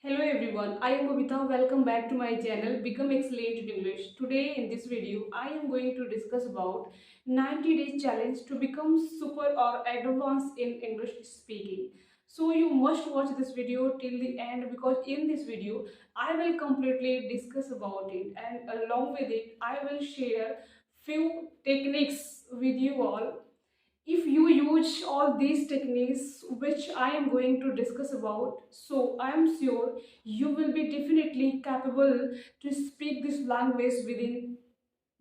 Hello everyone, I am Babita. Welcome back to my channel Become Excellent in English. Today in this video, I am going to discuss about 90 days challenge to become super or advanced in English speaking. So you must watch this video till the end because in this video, I will completely discuss about it and along with it, I will share few techniques with you all. If you use all these techniques which I am going to discuss about, so I am sure you will be definitely capable to speak this language within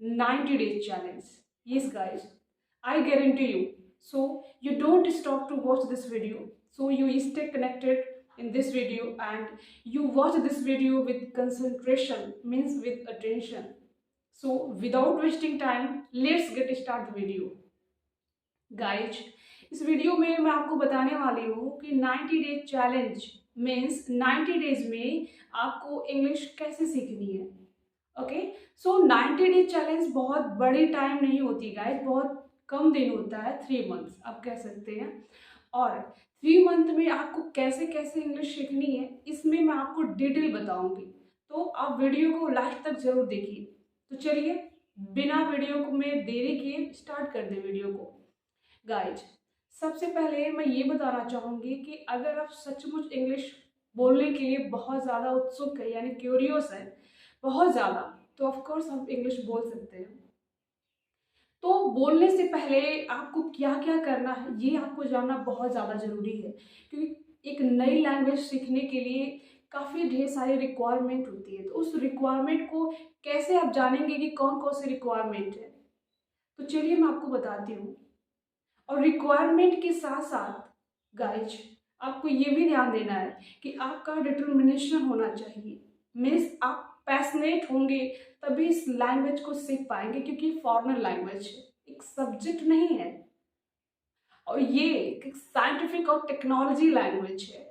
90 days challenge. Yes guys, I guarantee you. So you don't stop to watch this video. So you stay connected in this video and you watch this video with concentration, means with attention. So without wasting time, let's get start the video. Guys, इस video में मैं आपको बताने वाली हूँ कि 90 days challenge means 90 days में आपको इंग्लिश कैसे सीखनी है। ओके, सो 90 डेज चैलेंज बहुत बड़ी टाइम नहीं होती गाइज, बहुत कम दिन होता है, 3 मंथ्स आप कह सकते हैं। और 3 मंथ में आपको कैसे कैसे इंग्लिश सीखनी है इसमें मैं आपको डिटेल बताऊंगी, तो आप वीडियो को लास्ट तक जरूर देखिए। तो चलिए बिना वीडियो को में देरी किए स्टार्ट कर दे वीडियो को। गाइज, सबसे पहले मैं ये बताना चाहूँगी कि अगर आप सचमुच इंग्लिश बोलने के लिए बहुत ज़्यादा उत्सुक है यानी क्यूरियस है बहुत ज़्यादा, तो ऑफ कोर्स आप इंग्लिश बोल सकते हैं। तो बोलने से पहले आपको क्या क्या करना है ये आपको जानना बहुत ज़्यादा ज़रूरी है, क्योंकि एक नई लैंग्वेज सीखने के लिए काफ़ी ढेर सारी रिक्वायरमेंट होती है। तो उस रिक्वायरमेंट को कैसे आप जानेंगे कि कौन कौन सी रिक्वायरमेंट है, तो चलिए मैं आपको बताती हूँ। और रिक्वायरमेंट के साथ साथ गाइज आपको ये भी ध्यान देना है कि आपका डिटर्मिनेशन होना चाहिए, मीन्स आप पैशनेट होंगे तभी इस लैंग्वेज को सीख पाएंगे, क्योंकि फॉरेनर लैंग्वेज है, एक सब्जेक्ट नहीं है और ये एक साइंटिफिक और टेक्नोलॉजी लैंग्वेज है।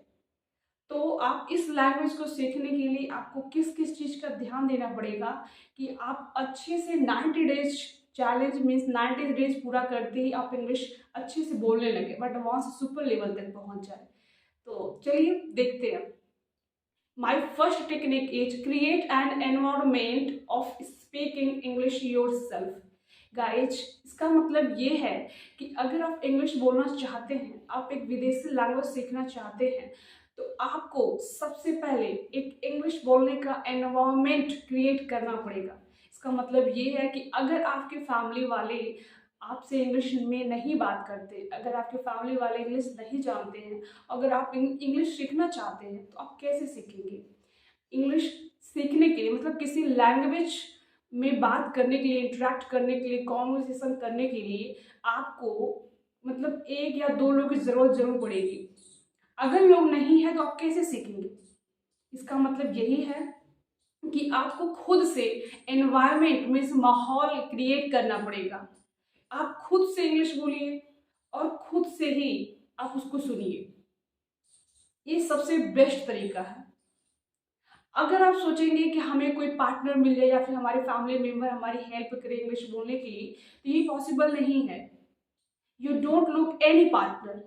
तो आप इस लैंग्वेज को सीखने के लिए आपको किस किस चीज़ का ध्यान देना पड़ेगा कि आप अच्छे से 90 डेज चैलेंज मीन्स 90 डेज पूरा करते ही आप इंग्लिश अच्छे से बोलने लगे, बट वहाँ से सुपर लेवल तक पहुँच जाए। तो चलिए देखते हैं। My first technique is create an environment of speaking English your self. Guys, इसका मतलब ये है कि अगर आप इंग्लिश बोलना चाहते हैं, आप एक विदेशी लैंग्वेज सीखना चाहते हैं, तो आपको सबसे पहले एक इंग्लिश बोलने का एनवायरनमेंट क्रिएट करना पड़ेगा। इसका मतलब ये है कि अगर आपके फैमिली वाले आपसे इंग्लिश में नहीं बात करते, अगर आपके फैमिली वाले इंग्लिश नहीं जानते हैं, अगर आप इंग्लिश सीखना चाहते हैं, तो आप कैसे सीखेंगे। इंग्लिश सीखने के लिए मतलब किसी लैंग्वेज में बात करने के लिए, इंटरेक्ट करने के लिए, कॉन्वर्सेशन करने के लिए आपको मतलब 1 या 2 लोगों की ज़रूरत जरूर पड़ेगी। अगर लोग नहीं है तो आप कैसे सीखेंगे। इसका मतलब यही है कि आपको खुद से एनवायरनमेंट में माहौल क्रिएट करना पड़ेगा। आप खुद से इंग्लिश बोलिए और खुद से ही आप उसको सुनिए, ये सबसे बेस्ट तरीका है। अगर आप सोचेंगे कि हमें कोई पार्टनर मिल जाए या फिर हमारे फैमिली मेम्बर हमारी हेल्प करे इंग्लिश बोलने के लिए, तो ये पॉसिबल नहीं है। You don't look any partner,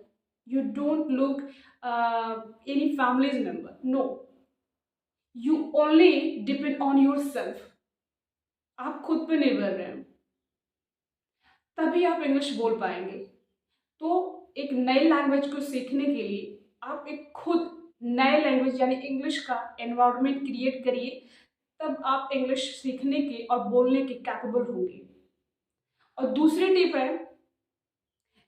you don't look any family's member, no, you only depend on yourself। आप खुद पे निर्भर रहें तभी आप इंग्लिश बोल पाएंगे। तो एक नए लैंग्वेज को सीखने के लिए आप एक खुद नए लैंग्वेज यानी इंग्लिश का एनवायरनमेंट क्रिएट करिए, तब आप इंग्लिश सीखने के और बोलने के कैपेबल होंगे। और दूसरी टिप है,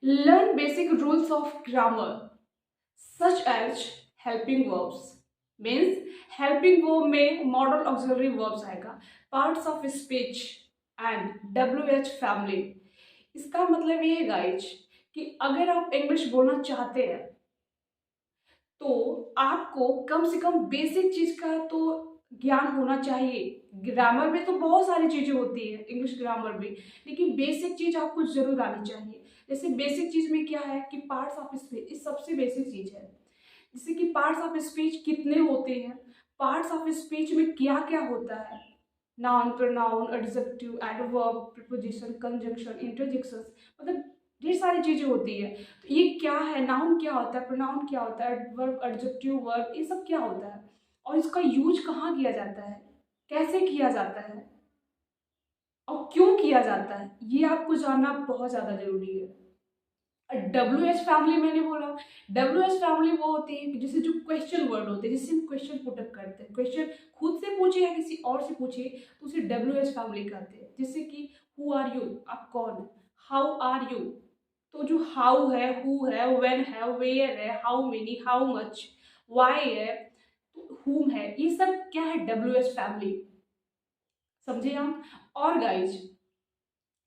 learn basic rules of grammar such as helping verbs, means helping verb में modal auxiliary verbs आएगा, parts of speech and WH family। इसका मतलब ये है गाइज कि अगर आप इंग्लिश बोलना चाहते हैं तो आपको कम से कम बेसिक चीज का तो ज्ञान होना चाहिए। ग्रामर में तो बहुत सारी चीजें होती है इंग्लिश ग्रामर में, लेकिन बेसिक चीज आपको जरूर आनी चाहिए। जैसे बेसिक चीज में क्या है कि पार्ट्स ऑफ स्पीच सबसे बेसिक चीज है। जैसे कि पार्ट्स ऑफ स्पीच कितने होते हैं, पार्ट्स ऑफ स्पीच में क्या क्या होता है, noun, pronoun, adjective, adverb, preposition, conjunction, interjection, मतलब ढेर सारी चीजें होती है। तो ये क्या है, नाउन क्या होता है, प्रोनाउन क्या होता है, एडवर्ब, एडजेक्टिव, वर्ब, ये सब क्या होता है। और इसका यूज कहाँ किया जाता है, कैसे किया जाता है और क्यों किया जाता है, ये आपको जानना बहुत ज़्यादा जरूरी है। WH फैमिली मैंने बोला, WH फैमिली वो होती है कि जैसे जो क्वेश्चन वर्ड होते हैं, जिससे हम क्वेश्चन पुटअप करते हैं, क्वेश्चन खुद से पूछे या किसी और से पूछे तो उसे WH फैमिली कहते हैं। जैसे कि हु आर यू, आप कौन है, हाउ आर यू, तो जो हाउ है, हु है, व्हेन है, वेयर है, how many, how much, why है, तो हुम है, ये सब क्या है, WH फैमिली, समझे आप। और गाइज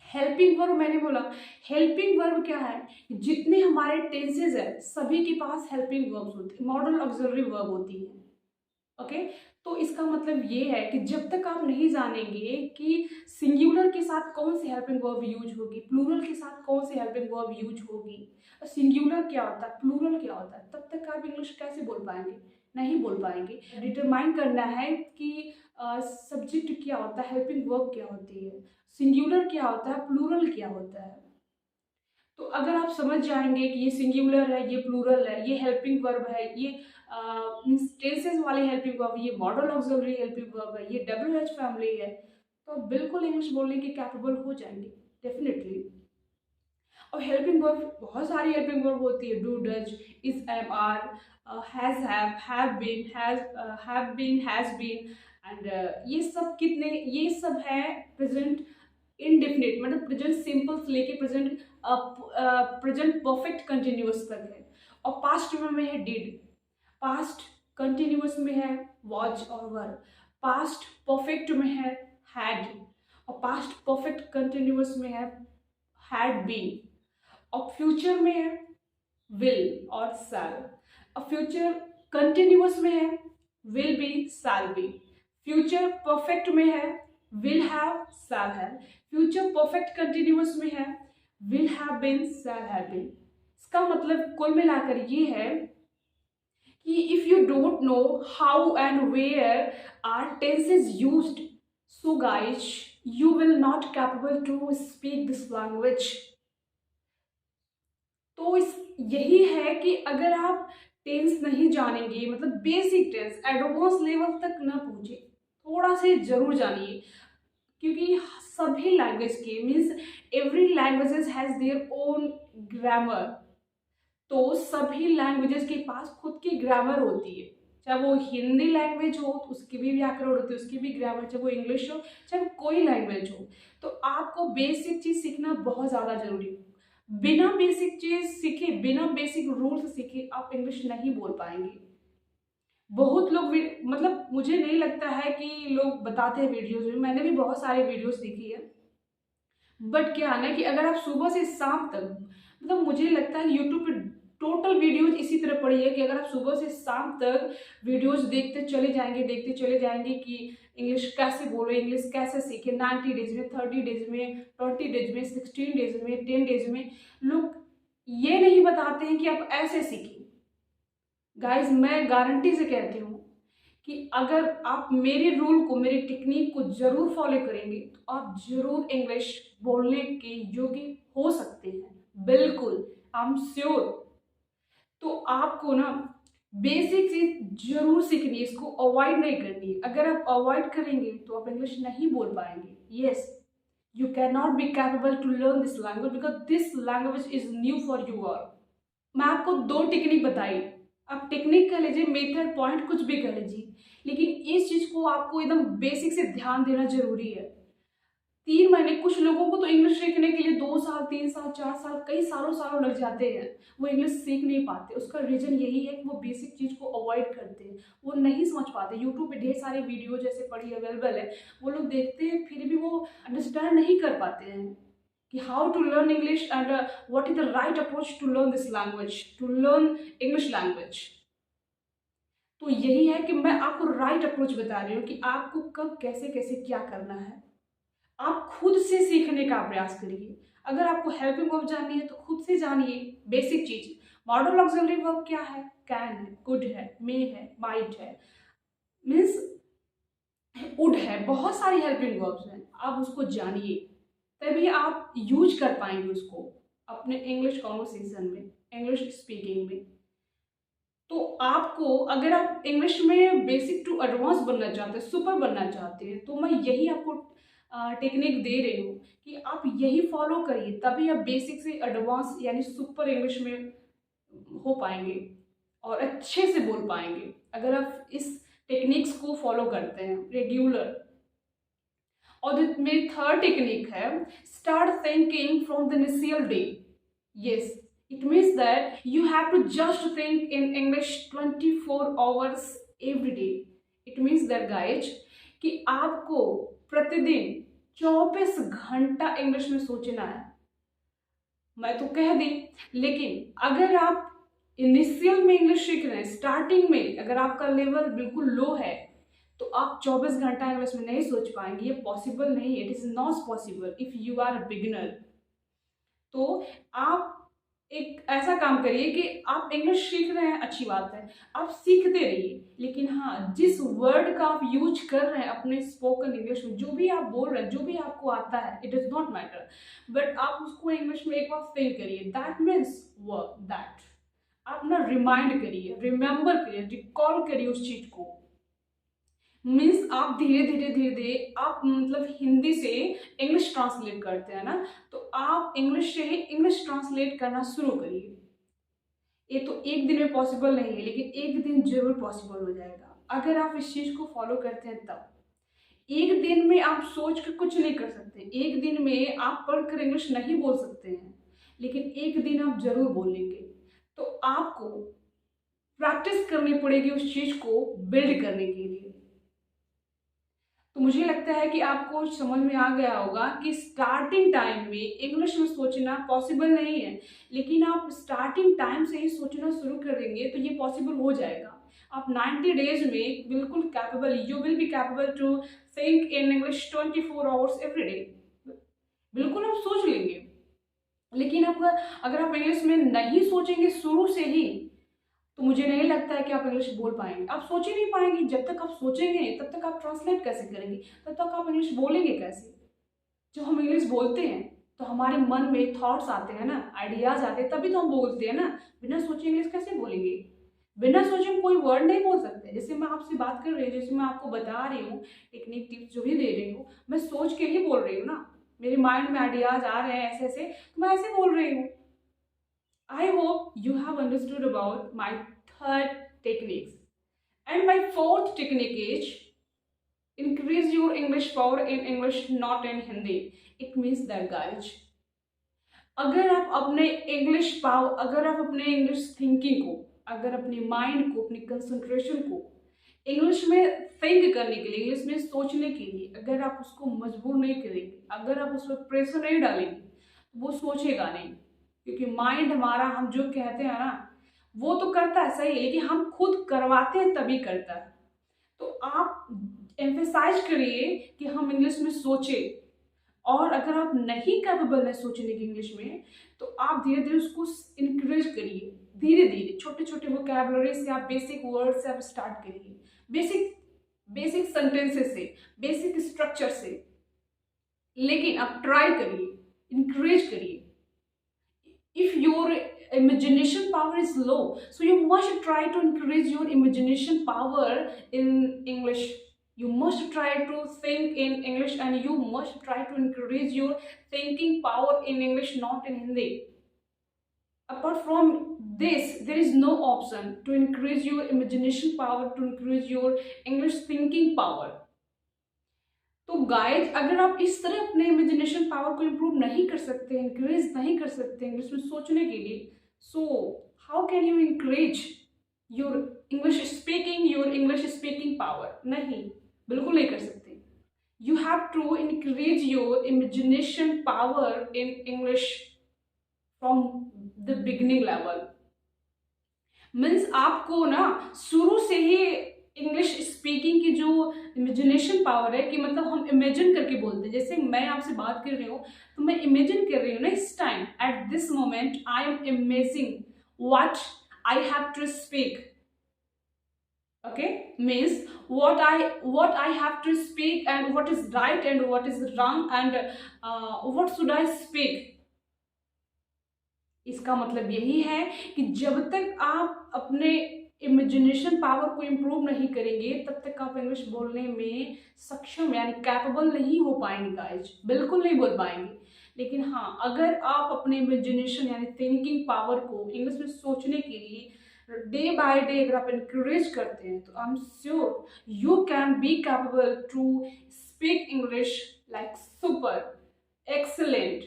हेल्पिंग वर्ब मैंने बोला, हेल्पिंग वर्ब क्या है, जितने हमारे टेंसेज है सभी के पास हेल्पिंग वर्ब्स होती है, मॉडल ऑक्सिलरी वर्ब होती है। ओके, तो इसका मतलब ये है कि जब तक आप नहीं जानेंगे कि सिंगुलर के साथ कौन सी हेल्पिंग वर्ब यूज होगी, प्लूरल के साथ कौन सी हेल्पिंग वर्ब यूज होगी, और सिंगुलर क्या होता है, प्लूरल क्या होता है, तब तक आप इंग्लिश कैसे बोल पाएंगे, नहीं बोल पाएंगे। डिटरमाइन करना है कि सब्जेक्ट क्या होता है, हेल्पिंग वर्ब क्या होती है, सिंगुलर क्या होता है, प्लूरल क्या होता है। तो अगर आप समझ जाएंगे कि ये सिंगुलर है, ये प्लूरल है, ये हेल्पिंग वर्ब है, ये मीन्स टेंसेस वाली हेल्पिंग वर्ब, ये मॉडल ऑक्सिलरी हेल्पिंग वर्ब है, ये WH फैमिली है, तो आप बिल्कुल इंग्लिश बोलने के कैपेबल हो जाएंगे डेफिनेटली। और हेल्पिंग वर्ब बहुत सारी हेल्पिंग वर्ब होती है, do, does, is, am, are, have been, has been, and ये सब कितने, ये सब है प्रेजेंट इनडेफिनिट, मतलब प्रेजेंट सिंपल से लेके प्रेजेंट परफेक्ट कंटिन्यूअस तक है। और पास्ट में है डिड, पास्ट कंटिन्यूअस में है वॉच और वर, पास्ट परफेक्ट में है हैड, और पास्ट परफेक्ट कंटिन्यूअस में है हैड बीन, और फ्यूचर में है विल और शैल, और फ्यूचर कंटिन्यूअस में है will be, shall be, future perfect में है will have, shall have, future perfect continuous में है will have been, shall have been. इसका मतलब कुल मिलाकर ये है कि if you don't know how and where are tenses used, so guys you will not capable to speak this language. तो इस यही है कि अगर आप टेंस नहीं जानेंगे, मतलब बेसिक टेंस एडवांस लेवल तक ना पहुंचे, थोड़ा से जरूर जानिए, क्योंकि सभी लैंग्वेज के means every languages has their own grammar, तो सभी लैंग्वेजेस के पास खुद की ग्रामर होती है, चाहे वो हिंदी लैंग्वेज हो तो उसकी भी व्याकरण होती है, उसकी भी ग्रामर, चाहे वो इंग्लिश हो, चाहे कोई लैंग्वेज हो। तो आपको बेसिक चीज सीखना बहुत ज़्यादा जरूरी है। बिना बेसिक चीज सीखे, बिना बेसिक रूल्स सीखे आप इंग्लिश नहीं बोल पाएंगे। बहुत लोग मतलब मुझे नहीं लगता है कि लोग बताते हैं वीडियोज में, मैंने भी बहुत सारे वीडियोस देखी है, बट क्या है ना कि अगर आप सुबह से शाम तक, मतलब मुझे लगता है यूट्यूब पे टोटल वीडियोज इसी तरह पड़ी है कि अगर आप सुबह से शाम तक वीडियोज देखते चले जाएंगे, देखते चले जाएंगे कि इंग्लिश कैसे बोलो, इंग्लिश कैसे सीखे, 90 डेज में, 30 डेज में, 20 डेज में, 16 डेज में, 10 डेज में, लोग ये नहीं बताते हैं कि आप ऐसे सीखें। गाइज मैं गारंटी से कहती हूँ कि अगर आप मेरे रूल को, मेरी टेक्निक को जरूर फॉलो करेंगे तो आप जरूर इंग्लिश बोलने के योग्य हो सकते हैं, बिल्कुल, आई एम श्योर। तो आपको ना बेसिक चीज जरूर सीखनी है, इसको अवॉइड नहीं करनी है। अगर आप अवॉइड करेंगे तो आप इंग्लिश नहीं बोल पाएंगे। Yes, you can not be capable to learn this language because this language is new for you all. मैं आपको दो टेक्निक बताई, आप टेक्निक कह लीजिए, मेथड, पॉइंट, कुछ भी कह लीजिए, लेकिन इस चीज को आपको एकदम बेसिक से ध्यान देना जरूरी है। 3 महीने, कुछ लोगों को तो इंग्लिश सीखने के लिए 2 साल, 3 साल, 4 साल, कई सालों सालों लग जाते हैं, वो इंग्लिश सीख नहीं पाते। उसका रीजन यही है कि वो बेसिक चीज को अवॉइड करते हैं, वो नहीं समझ पाते। यूट्यूब पे ढेर सारे वीडियो जैसे पढ़ी अवेलेबल है, वो लोग देखते हैं फिर भी वो अंडरस्टैंड नहीं कर पाते हैं कि how to learn English and what is the right approach to learn this language, to learn English language. तो यही है कि मैं आपको राइट अप्रोच बता रही हूँ कि आपको कब, कैसे कैसे क्या करना है। आप खुद से सीखने का प्रयास करिए। अगर आपको हेल्पिंग वर्ब जाननी है तो खुद से जानिए बेसिक चीज। मॉडल ऑक्सिलरी वर्ब क्या है, कैन है, कुड है, मे है, माइट है, मीन्स वुड है, बहुत सारी हेल्पिंग वर्ब्स हैं। आप उसको जानिए, तभी आप यूज कर पाएंगे उसको अपने इंग्लिश कॉन्वर्सेशन में, इंग्लिश स्पीकिंग में। तो आपको अगर आप इंग्लिश में बेसिक टू एडवांस बनना चाहते हैं, सुपर बनना चाहते हैं, तो मैं यही आपको टेक्निक दे रही हूँ कि आप यही फॉलो करिए, तभी आप बेसिक से एडवांस यानी सुपर इंग्लिश में हो पाएंगे और अच्छे से बोल पाएंगे अगर आप इस टेक्निक्स को फॉलो करते हैं रेगुलर। और जो मेरी थर्ड टेक्निक है, start thinking from the initial day. Yes, it means that you have to just think in English 24 hours every day. It means that guys कि आपको प्रतिदिन 24 घंटा इंग्लिश में सोचना है। मैं तो कह दी, लेकिन अगर आप इनिशियल में इंग्लिश सीख रहे हैं, स्टार्टिंग में अगर आपका लेवल बिल्कुल लो है, तो आप 24 घंटा इंग्लिश में नहीं सोच पाएंगे। ये पॉसिबल नहीं है, it is not possible if you are a beginner. तो आप एक ऐसा काम करिए कि आप इंग्लिश सीख रहे हैं, अच्छी बात है, आप सीखते रहिए, लेकिन हाँ, जिस वर्ड का आप यूज कर रहे हैं अपने स्पोकन इंग्लिश में, जो भी आप बोल रहे हैं, जो भी आपको आता है, it does not matter, but आप उसको इंग्लिश में एक बार थिंक करिए। दैट मीन्स वर्क दैट आप ना रिमाइंड करिए, रिमेंबर करिए, रिकॉल करिए उस चीज को। मीन्स आप धीरे धीरे धीरे धीरे आप मतलब हिंदी से इंग्लिश ट्रांसलेट करते हैं ना, तो आप इंग्लिश से ही इंग्लिश ट्रांसलेट करना शुरू करिए। ये तो एक दिन में पॉसिबल नहीं है, लेकिन एक दिन जरूर पॉसिबल हो जाएगा अगर आप इस चीज़ को फॉलो करते हैं तब। एक दिन में आप सोच कर कुछ नहीं कर सकते, एक दिन में आप पढ़कर इंग्लिश नहीं बोल सकते हैं, लेकिन एक दिन आप जरूर बोलेंगे। तो आपको प्रैक्टिस करनी पड़ेगी उस चीज़ को बिल्ड करने के लिए। तो मुझे लगता है कि आपको समझ में आ गया होगा कि स्टार्टिंग टाइम में इंग्लिश में सोचना पॉसिबल नहीं है, लेकिन आप स्टार्टिंग टाइम से ही सोचना शुरू करेंगे तो ये पॉसिबल हो जाएगा। आप 90 डेज में बिल्कुल capable, you will be capable to think in English 24 hours every day. बिल्कुल आप सोच लेंगे, लेकिन आप अगर आप इंग्लिश में नहीं सोचेंगे शुरू से ही, तो मुझे नहीं लगता है कि आप इंग्लिश बोल पाएंगे। आप सोच ही नहीं पाएंगे। जब तक आप सोचेंगे तब तक आप ट्रांसलेट कैसे करेंगे, तब तक आप इंग्लिश बोलेंगे कैसे। जब हम इंग्लिश बोलते हैं तो हमारे मन में थॉट्स आते हैं ना, आइडियाज आते हैं, तभी तो हम बोलते हैं ना। बिना सोचे इंग्लिश कैसे बोलेंगे, बिना सोचे कोई वर्ड नहीं बोल सकते। जैसे मैं आपसे बात कर रही हूँ, जैसे मैं आपको बता रही हूँ, टेक्निक टिप्स जो भी दे रही हूँ, मैं सोच के ही बोल रही हूँ ना। मेरे माइंड में आइडियाज आ रहे हैं ऐसे ऐसे, तो मैं ऐसे बोल रही हूँ। I hope you have understood about my third techniques. And my fourth technique is increase your English power in English, not in Hindi. It means that guys, अगर आप अपने इंग्लिश पावर, अगर आप अपने इंग्लिश थिंकिंग को, अगर अपने mind को, अपनी कंसंट्रेशन को इंग्लिश में थिंक करने के लिए, इंग्लिश में सोचने के लिए अगर आप उसको मजबूर नहीं करेंगे, अगर आप उस पर प्रेशर नहीं डालेंगे, तो वो सोचेगा नहीं। क्योंकि माइंड हमारा, हम जो कहते हैं ना, वो तो करता है सही, लेकिन हम खुद करवाते हैं तभी करता है। तो आप एम्फेसाइज करिए कि हम इंग्लिश में सोचें, और अगर आप नहीं कैपेबल है सोचने की इंग्लिश में, तो आप धीरे धीरे उसको इंक्रीज करिए। धीरे धीरे छोटे छोटे वोकैबुलरी से, आप बेसिक वर्ड से आप स्टार्ट करिए, बेसिक सेंटेंसेस से, बेसिक स्ट्रक्चर से, लेकिन आप ट्राई करिए, इंक्रीज करिए। If your imagination power is low, so you must try to increase your imagination power in English. You must try to think in English, and you must try to increase your thinking power in English, not in Hindi. Apart from this, there is no option to increase your imagination power, to increase your English thinking power. तो guys, अगर आप इस तरह अपने imagination power को improve नहीं कर सकते, इंक्रीज नहीं कर सकते इंग्लिश में सोचने के लिए, so how can you increase your English speaking, your English speaking power? नहीं, बिल्कुल नहीं कर सकते। You have to increase your imagination power in English from the beginning level. Means आपको ना शुरू से ही इंग्लिश स्पीकिंग की जो इमेजिनेशन पावर है, कि मतलब हम इमेजिन करके बोलते हैं। जैसे मैं आपसे बात कर रही हूँ, तो मैं इमेजिन कर रही हूँ ना, इस time at this moment I am imaging what I have to speak. Okay, means what I have to speak, and what is right and what is wrong, and what should I speak. इसका मतलब यही है कि जब तक आप अपने imagination power को इम्प्रूव नहीं करेंगे तब तक आप इंग्लिश बोलने में सक्षम यानी कैपेबल नहीं हो पाएंगे गाइज, बिल्कुल नहीं बोल पाएंगे। लेकिन हाँ, अगर आप अपने इमेजिनेशन यानी थिंकिंग पावर को इंग्लिश में सोचने के लिए डे बाय डे अगर आप इंकरेज करते हैं तो I am sure you can be capable to speak English like super excellent,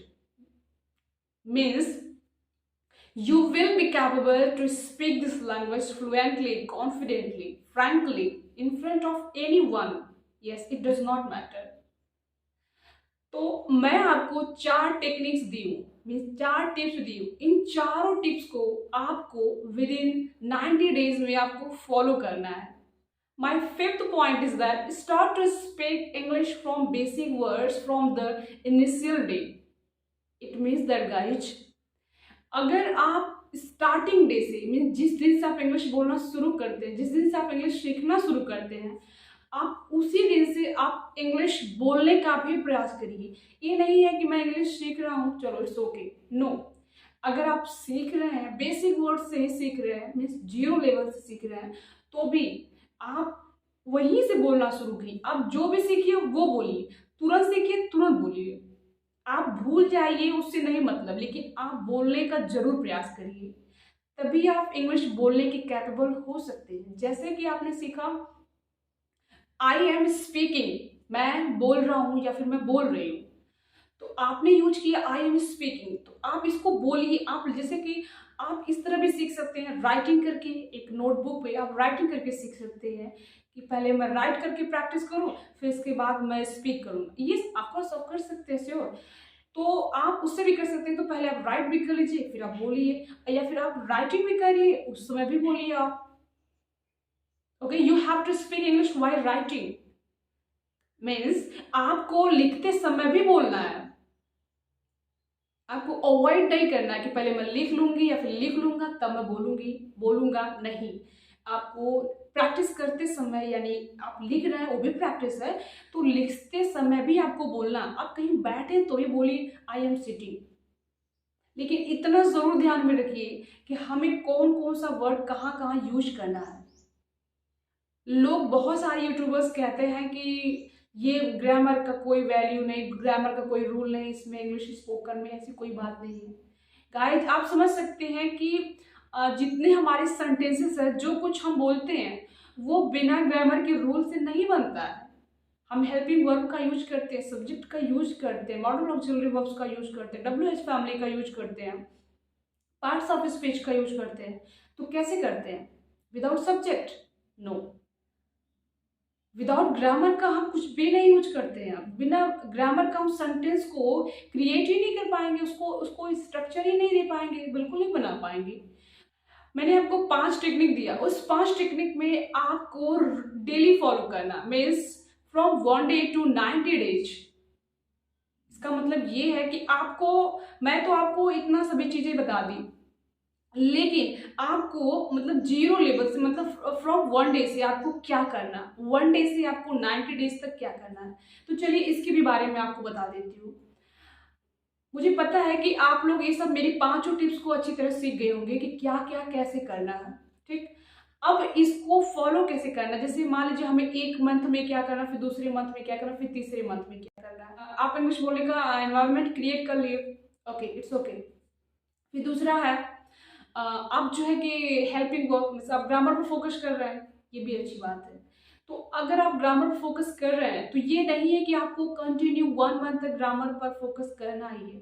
means you will be capable to speak this language fluently, confidently, frankly in front of anyone. Yes, it does not matter. तो मैं आपको 4 techniques दी हूँ, means 4 tips दी हूँ। इन चारों tips को आपको with in 90 days में आपको फॉलो करना है। My fifth point is that start to speak English from basic words from the initial day. It means that guys, अगर आप स्टार्टिंग डे से मीन्स जिस दिन से आप इंग्लिश बोलना शुरू करते हैं, जिस दिन से आप इंग्लिश सीखना शुरू करते हैं, आप उसी दिन से आप इंग्लिश बोलने का भी प्रयास करिए। ये नहीं है कि मैं इंग्लिश सीख रहा हूँ चलो इट्स ओके, नो। अगर आप सीख रहे हैं बेसिक वर्ड से ही सीख रहे हैं, मीन्स 0 लेवल से सीख रहे हैं, तो भी आप वहीं से बोलना शुरू करिए। आप जो भी सीखिए वो बोलिए, तुरंत सीखिए तुरंत बोलिए। आप भूल जाइए उससे नहीं मतलब, लेकिन आप बोलने का जरूर प्रयास करिए, तभी आप इंग्लिश बोलने के कैपेबल हो सकते हैं। जैसे कि आपने सीखा आई एम स्पीकिंग, मैं बोल रहा हूँ या फिर मैं बोल रही हूँ, तो आपने यूज किया आई एम स्पीकिंग, तो आप इसको बोलिए। आप जैसे कि आप इस तरह भी सीख सकते हैं, राइटिंग करके एक नोटबुक पे आप राइटिंग करके सीख सकते हैं कि पहले मैं राइट करके प्रैक्टिस करूं, फिर इसके बाद मैं स्पीक करूं। ये आपको सब कर सकते हैं श्योर, तो आप उससे भी कर सकते हैं। तो पहले आप राइट भी कर लीजिए फिर आप बोलिए, या फिर आप राइटिंग भी करिए उस समय भी बोलिए आप। Okay, you have to speak English while writing, means आपको लिखते समय भी बोलना है। आपको अवॉइड नहीं करना है कि पहले मैं लिख लूंगी या फिर लिख लूंगा तब मैं बोलूंगा नहीं। आपको प्रैक्टिस करते समय, यानी आप लिख रहे हैं वो भी प्रैक्टिस है, तो लिखते समय भी आपको बोलना। आप कहीं बैठे तो भी बोलिए आई एम सिटिंग, लेकिन इतना जरूर ध्यान में रखिए कि हमें कौन कौन सा वर्ड कहाँ कहाँ यूज करना है। लोग बहुत सारे यूट्यूबर्स कहते हैं कि ये ग्रामर का कोई वैल्यू नहीं, ग्रामर का कोई रूल नहीं, इसमें इंग्लिश स्पोकन में ऐसी कोई बात नहीं है। गाइस, आप समझ सकते हैं कि जितने हमारे सेंटेंसेस है, जो कुछ हम बोलते हैं वो बिना ग्रामर के रूल से नहीं बनता है। हम हेल्पिंग वर्ब का यूज करते हैं, सब्जेक्ट का यूज करते हैं, मॉडल ऑक्सिलरी वर्ब्स का यूज करते हैं, WH फैमिली का यूज करते हैं, पार्ट्स ऑफ स्पीच का यूज करते हैं। तो कैसे करते हैं? Without subject? No. Without grammar का हम कुछ भी नहीं यूज करते हैं। बिना ग्रामर का हम सेंटेंस को क्रिएट ही नहीं कर पाएंगे, उसको स्ट्रक्चर ही नहीं दे पाएंगे, बिल्कुल नहीं बना पाएंगे। मैंने आपको 5 टेक्निक दिया, उस 5 टेक्निक में आपको डेली फॉलो करना, means from 1 day to 90 days. इसका मतलब ये है कि मैं तो आपको इतना सभी चीजें बता दी, लेकिन आपको मतलब 0 लेवल से, मतलब फ्रॉम 1 डे से आपको क्या करना, 1 डे से आपको 90 डेज तक क्या करना है। तो चलिए इसके भी बारे में आपको बता देती हूँ। मुझे पता है कि आप लोग ये सब मेरी 5 टिप्स को अच्छी तरह सीख गए होंगे कि क्या क्या कैसे करना है। ठीक, अब इसको फॉलो कैसे करना। जैसे मान लीजिए हमें 1 मंथ में क्या करना, फिर दूसरे मंथ में क्या करना, फिर तीसरे मंथ में क्या करना है। आप इंग्लिश बोलने का एनवायरनमेंट क्रिएट कर लिए, ओके इट्स ओके। फिर दूसरा है आप जो है कि हेल्पिंग वर्ब, आप ग्रामर पर फोकस कर रहे हैं, ये भी अच्छी बात है। तो अगर आप ग्रामर पर फोकस कर रहे हैं तो ये नहीं है कि आपको कंटिन्यू 1 मंथ तक ग्रामर पर फोकस करना ही है।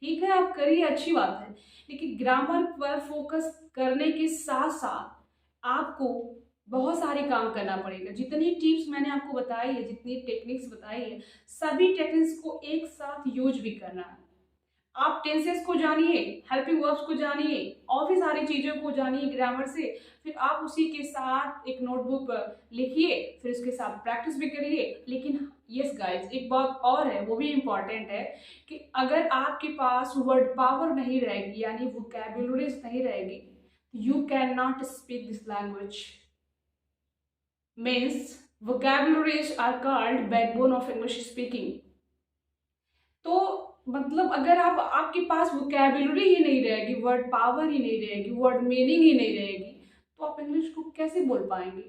ठीक है, आप करिए, अच्छी बात है, लेकिन ग्रामर पर फोकस करने के साथ साथ आपको बहुत सारे काम करना पड़ेगा। जितनी टिप्स मैंने आपको बताई है, जितनी टेक्निक्स बताई है, सभी टेक्निक्स को एक साथ यूज भी करना है। आप टेंसेस को जानिए, हेल्पिंग वर्ब्स को जानिए, और भी सारी चीज़ों को जानिए ग्रामर से, फिर आप उसी के साथ एक नोटबुक लिखिए, फिर उसके साथ प्रैक्टिस भी करिए। लेकिन यस गाइज, एक बात और है, वो भी इम्पॉर्टेंट है कि अगर आपके पास वर्ड पावर नहीं रहेगी, यानी वोकैबुलरीज नहीं रहेगी, you can not speak this language. Means vocabularies are called backbone of English speaking. तो मतलब अगर आपके पास वोकैबुलरी ही नहीं रहेगी, वर्ड पावर ही नहीं रहेगी, वर्ड मीनिंग ही नहीं रहेगी, तो तो आप इंग्लिश को कैसे बोल पाएंगे?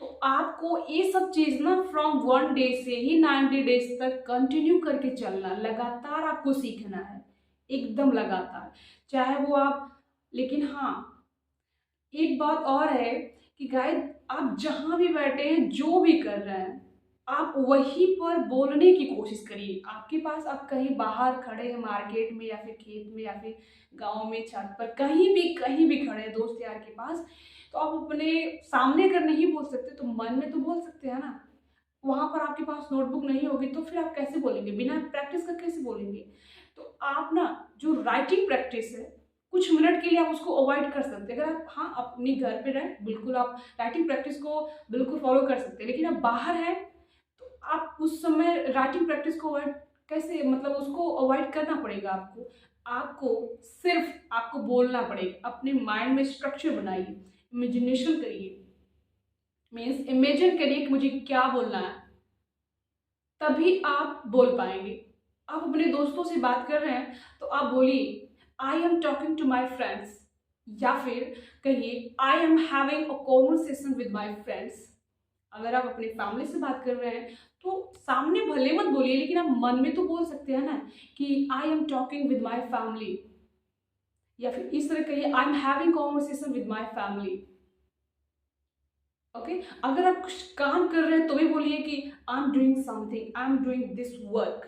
तो आपको ये सब चीज ना फ्रॉम 1 डे से ही 90 डेज तक कंटिन्यू करके चलना, लगातार आपको सीखना है, एकदम लगातार, चाहे वो आप। लेकिन हाँ, एक बात और है कि गाइस, आप जहां भी बैठे हैं, जो भी कर रहे हैं, आप वहीं पर बोलने की कोशिश करिए। आपके पास, आप कहीं बाहर खड़े हैं मार्केट में या फिर खेत में या फिर गांव में छत पर, कहीं भी खड़े हैं दोस्त यार के पास, तो आप अपने सामने अगर नहीं बोल सकते तो मन में तो बोल सकते हैं ना। वहां पर आपके पास नोटबुक नहीं होगी तो फिर आप कैसे बोलेंगे? बिना प्रैक्टिस का कैसे बोलेंगे? तो आप ना, जो राइटिंग प्रैक्टिस है, कुछ मिनट के लिए आप उसको अवॉइड कर सकते हैं। अगर आप, हाँ, अपने घर पे रहें, बिल्कुल आप राइटिंग प्रैक्टिस को बिल्कुल फॉलो कर सकते हैं। लेकिन आप बाहर हैं तो आप उस समय राइटिंग प्रैक्टिस को अवॉइड कैसे, मतलब उसको अवॉइड करना पड़ेगा आपको। आपको सिर्फ आपको बोलना पड़ेगा। अपने माइंड में स्ट्रक्चर बनाइए, इमेजिनेशन करिए, मीन्स इमेजिन करिए कि मुझे क्या बोलना है, तभी आप बोल पाएंगे। आप अपने दोस्तों से बात कर रहे हैं तो आप बोलिए I am talking to my friends, या फिर कहिए I am having a conversation with my friends. अगर आप अपनी फैमिली से बात कर रहे हैं तो सामने भले मत बोलिए, लेकिन आप मन में तो बोल सकते हैं ना कि I am talking with my family, या फिर इस तरह कहिए I am having conversation with my family. Okay, अगर आप कुछ काम कर रहे हैं तो भी बोलिए कि I am doing something, I am doing this work,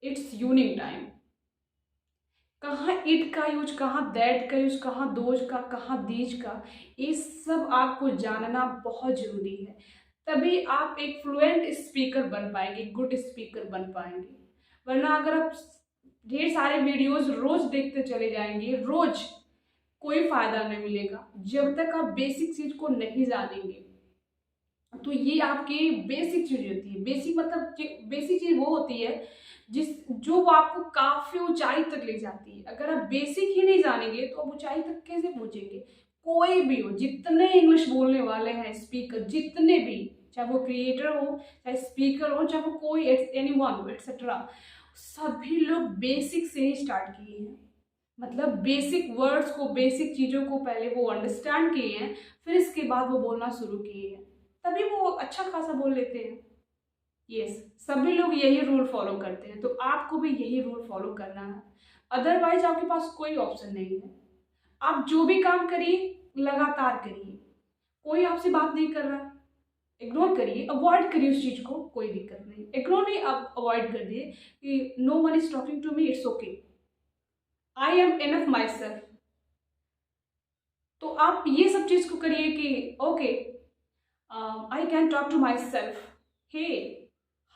it's ruining time. कहाँ इट का यूज, कहाँ दैट का यूज, कहाँ दोज का, कहाँ दीज का, ये सब आपको जानना बहुत जरूरी है। तभी आप एक फ्लुएंट स्पीकर बन पाएंगे, गुड स्पीकर बन पाएंगे। वरना अगर आप ढेर सारे वीडियोस रोज देखते चले जाएंगे, रोज, कोई फायदा नहीं मिलेगा जब तक आप बेसिक चीज को नहीं जानेंगे। तो ये आपकी बेसिक चीज होती है। बेसिक मतलब बेसिक चीज वो होती है जो आपको काफी ऊंचाई तक ले जाती है। अगर आप बेसिक ही नहीं जानेंगे तो आप ऊंचाई तक कैसे पहुंचेंगे? कोई भी हो, जितने इंग्लिश बोलने वाले हैं स्पीकर, जितने भी, चाहे वो क्रिएटर हो, चाहे स्पीकर हो, चाहे वो कोई एनीवन हो, एटसेट्रा, सभी लोग बेसिक से ही स्टार्ट किए हैं। मतलब बेसिक वर्ड्स को, बेसिक चीजों को पहले वो अंडरस्टैंड किए हैं, फिर इसके बाद वो बोलना शुरू किए हैं, तभी वो अच्छा खासा बोल लेते हैं। यस, सभी लोग यही रूल फॉलो करते हैं, तो आपको भी यही रूल फॉलो करना है। अदरवाइज आपके पास कोई ऑप्शन नहीं है। आप जो भी काम करिए, लगातार करिए। कोई आपसे बात नहीं कर रहा, इग्नोर करिए, अवॉइड करिए उस चीज को, कोई दिक्कत नहीं। इग्नोर नहीं, आप अवॉइड कर दिए कि no one is talking to me, it's okay, I am enough myself. तो आप ये सब चीज को करिए कि okay, I can talk to myself, hey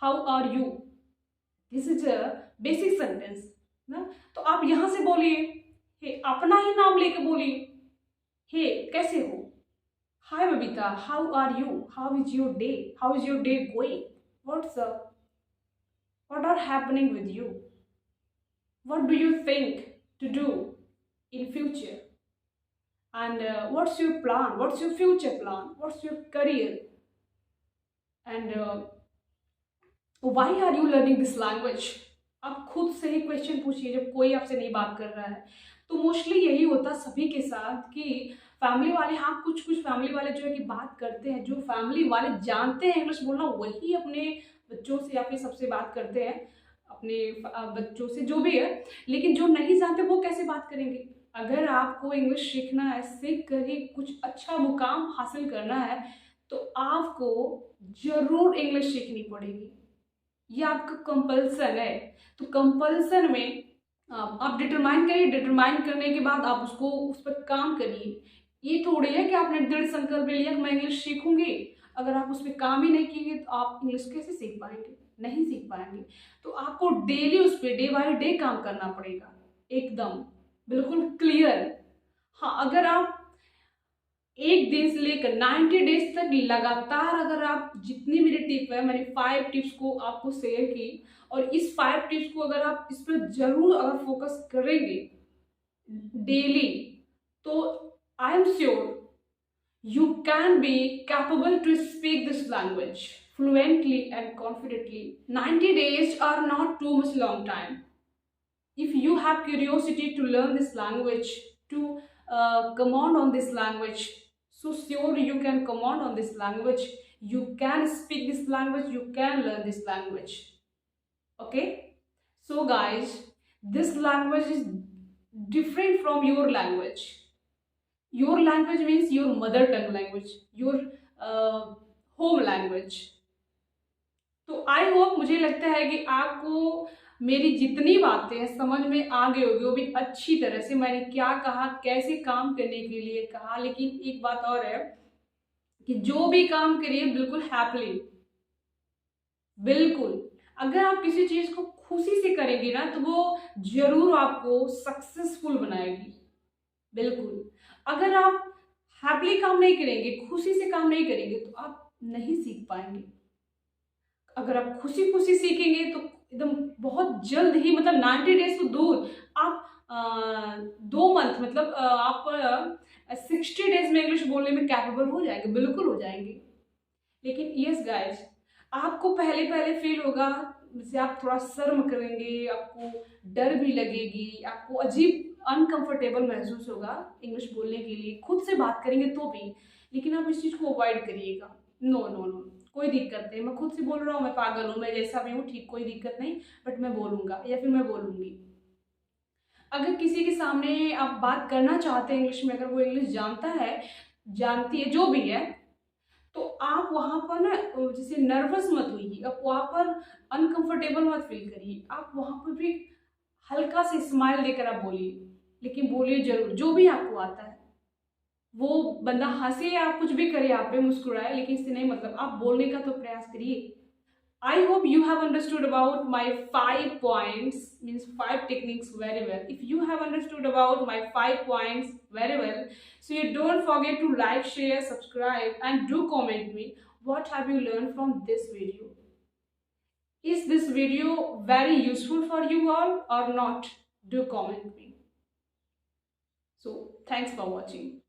how are you, this is a basic sentence ना। तो आप यहां से बोलिए, हे, अपना ही नाम लेके बोलिए, हे कैसे हो, hi Babita, how are you, how is your day, how is your day going, what's up, what are happening with you, what do you think to do in future, and what's your plan, what's your future plan, what's your career, and why are you learning this language। आप खुद से ही question पूछिए जब कोई आपसे नहीं बात कर रहा है। तो मोस्टली यही होता सभी के साथ कि फैमिली वाले, हाँ, कुछ कुछ फैमिली वाले जो है कि बात करते हैं, जो फैमिली वाले जानते हैं इंग्लिश बोलना, वही अपने बच्चों से या फिर सबसे बात करते हैं, अपने बच्चों से, जो भी है। लेकिन जो नहीं जानते वो कैसे बात करेंगे? अगर आपको इंग्लिश सीखना है, सीख कर ही कुछ अच्छा मुकाम हासिल करना है, तो आपको जरूर इंग्लिश सीखनी पड़ेगी। ये आपका कंपल्सन है। तो कंपल्सन में आप डिटरमाइन करिए, डिटरमाइन करने के बाद आप उसको, उस पर काम करिए। ये थोड़ी है कि आपने दृढ़ संकल्प ले लिया कि मैं इंग्लिश सीखूंगी, अगर आप उस पर काम ही नहीं किए तो आप इंग्लिश कैसे सीख पाएंगे? नहीं सीख पाएंगे। तो आपको डेली उस पर डे बाय डे काम करना पड़ेगा, एकदम बिल्कुल क्लियर। हाँ, अगर आप एक दिन से लेकर 90 डेज तक लगातार, अगर आप, जितनी मेरी टिप है, मैंने 5 टिप्स को आपको शेयर की, और इस 5 टिप्स को अगर आप इस पर जरूर अगर फोकस करेंगे डेली, तो I am sure you can be capable to speak this language fluently and confidently. 90 days are not too much long time. If you have curiosity to learn this language, to command on this language. So sure you can command on this language. You can speak this language. You can learn this language. Okay. So guys, this language is different from your language. Your language means your mother tongue language, your home language. तो I hope, मुझे लगता है कि आपको मेरी जितनी बातें हैं समझ में आ गई होगी, वो भी अच्छी तरह से। मैंने क्या कहा, कैसे काम करने के लिए कहा, लेकिन एक बात और है कि जो भी काम करिए बिल्कुल हैप्पीली, बिल्कुल। अगर आप किसी चीज को खुशी से करेंगे ना तो वो जरूर आपको सक्सेसफुल बनाएगी, बिल्कुल। अगर आप हैप्पीली काम नहीं करेंगे, खुशी से काम नहीं करेंगे, तो आप नहीं सीख पाएंगे। अगर आप खुशी खुशी सीखेंगे तो एकदम बहुत जल्द ही, मतलब 90 डेज तो दूर, आप 2 मंथ, मतलब आप 60 डेज में इंग्लिश बोलने में कैपेबल हो जाएंगे, बिल्कुल हो जाएंगे। लेकिन यस गाइस, आपको पहले पहले फील होगा, जैसे आप थोड़ा शर्म करेंगे, आपको डर भी लगेगी, आपको अजीब अनकंफर्टेबल महसूस होगा इंग्लिश बोलने के लिए, खुद से बात करेंगे तो भी। लेकिन आप इस चीज़ को अवॉइड करिएगा। नो नो नो, कोई दिक्कत नहीं, मैं खुद से बोल रहा हूँ, मैं पागल हूँ, मैं जैसा भी हूँ ठीक, कोई दिक्कत नहीं, बट मैं बोलूँगा या फिर मैं बोलूँगी। अगर किसी के सामने आप बात करना चाहते हैं इंग्लिश में, अगर वो इंग्लिश जानता है, जानती है, जो भी है, तो आप वहाँ पर ना जैसे नर्वस मत होइए, आप वहाँ पर अनकंफर्टेबल मत फील करिए। आप वहाँ पर भी हल्का से स्माइल देकर आप बोलिए, लेकिन बोलिए जरूर जो भी आपको आता है। वो बंदा हंसे या कुछ भी करे, आप पे मुस्कुराए, लेकिन इससे नहीं, मतलब आप बोलने का तो प्रयास करिए। I hope you have understood about my 5 points, means 5 techniques very well. If you have understood about my 5 points very well, so you don't forget to like, share, subscribe, and do comment me what have you learned from this video. Is this video very useful for you all or not? Do comment me. So thanks for watching.